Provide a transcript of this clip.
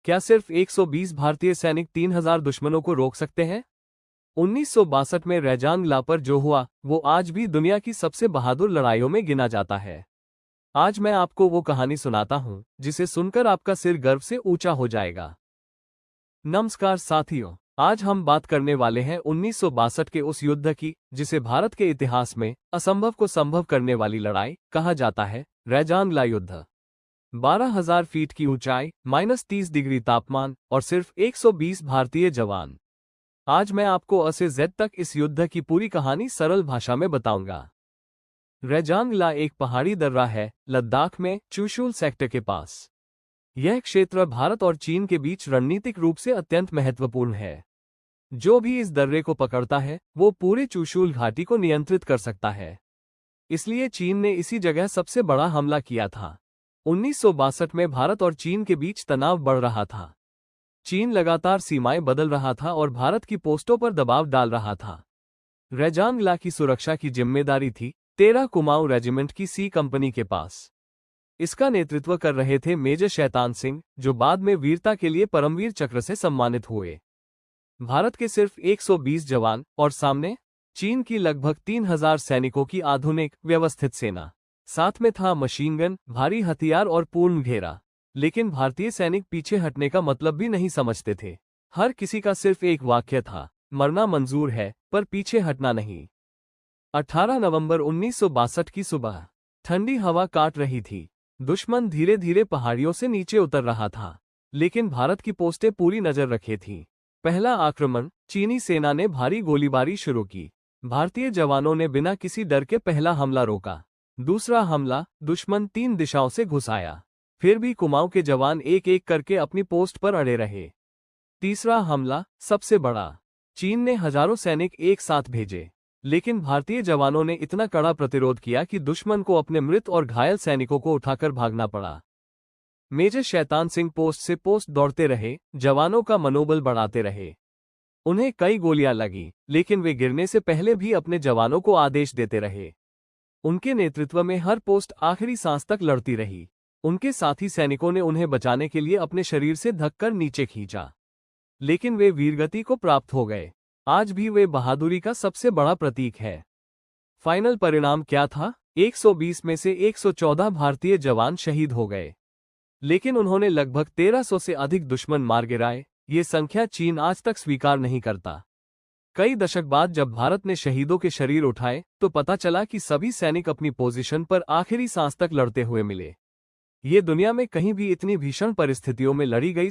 क्या सिर्फ 120 भारतीय सैनिक 3000 दुश्मनों को रोक सकते हैं? 1962 में रैजांग ला पर जो हुआ वो आज भी दुनिया की सबसे बहादुर लड़ाइयों में गिना जाता है। आज मैं आपको वो कहानी सुनाता हूं जिसे सुनकर आपका सिर गर्व से ऊंचा हो जाएगा। नमस्कार साथियों, आज हम बात करने वाले हैं 1962 के उस युद्ध की जिसे भारत के इतिहास में असंभव को संभव करने वाली लड़ाई कहा जाता है, रैजांग ला युद्ध। 12,000 फीट की ऊंचाई, -30 डिग्री तापमान और सिर्फ 120 भारतीय जवान। आज मैं आपको अ से जेड तक इस युद्ध की पूरी कहानी सरल भाषा में बताऊंगा। रैजांग ला एक पहाड़ी दर्रा है, लद्दाख में चुशूल सेक्टर के पास। यह क्षेत्र भारत और चीन के बीच रणनीतिक रूप से अत्यंत महत्वपूर्ण है। जो भी इस दर्रे को पकड़ता है वो पूरे चुशूल घाटी को नियंत्रित कर सकता है। इसलिए चीन ने इसी जगह सबसे बड़ा हमला किया था। 1962 में भारत और चीन के बीच तनाव बढ़ रहा था। चीन लगातार सीमाएं बदल रहा था और भारत की पोस्टों पर दबाव डाल रहा था। रैजांग ला की सुरक्षा की जिम्मेदारी थी 13 कुमाऊं रेजिमेंट की सी कंपनी के पास। इसका नेतृत्व कर रहे थे मेजर शैतान सिंह, जो बाद में वीरता के लिए परमवीर चक्र से सम्मानित हुए। भारत के सिर्फ 120 जवान और सामने चीन की लगभग 3000 सैनिकों की आधुनिक व्यवस्थित सेना। साथ में था मशीन गन, भारी हथियार और पूर्ण घेरा। लेकिन भारतीय सैनिक पीछे हटने का मतलब भी नहीं समझते थे। हर किसी का सिर्फ एक वाक्य था, मरना मंजूर है पर पीछे हटना नहीं। 18 नवंबर 1962 की सुबह ठंडी हवा काट रही थी। दुश्मन धीरे धीरे पहाड़ियों से नीचे उतर रहा था, लेकिन भारत की पोस्टें पूरी नजर रखे थीं। पहला आक्रमण, चीनी सेना ने भारी गोलीबारी शुरू की। भारतीय जवानों ने बिना किसी डर के पहला हमला रोका। दूसरा हमला, दुश्मन 3 दिशाओं से घुस आया। फिर भी कुमाऊं के जवान एक एक करके अपनी पोस्ट पर अड़े रहे। तीसरा हमला, सबसे बड़ा, चीन ने हजारों सैनिक एक साथ भेजे, लेकिन भारतीय जवानों ने इतना कड़ा प्रतिरोध किया कि दुश्मन को अपने मृत और घायल सैनिकों को उठाकर भागना पड़ा। मेजर शैतान सिंह पोस्ट से पोस्ट दौड़ते रहे, जवानों का मनोबल बढ़ाते रहे। उन्हें कई गोलियां लगी, लेकिन वे गिरने से पहले भी अपने जवानों को आदेश देते रहे। उनके नेतृत्व में हर पोस्ट आखिरी सांस तक लड़ती रही। उनके साथी सैनिकों ने उन्हें बचाने के लिए अपने शरीर से धक्कर नीचे खींचा, लेकिन वे वीरगति को प्राप्त हो गए। आज भी वे बहादुरी का सबसे बड़ा प्रतीक है। फाइनल परिणाम क्या था? 120 में से 114 भारतीय जवान शहीद हो गए, लेकिन उन्होंने लगभग 1300 से अधिक दुश्मन मार गिराए। ये संख्या चीन आज तक स्वीकार नहीं करता। कई दशक बाद जब भारत ने शहीदों के शरीर उठाए तो पता चला कि सभी सैनिक अपनी पोजीशन पर आखिरी सांस तक लड़ते हुए मिले। ये दुनिया में कहीं भी इतनी भीषण परिस्थितियों में लड़ी गई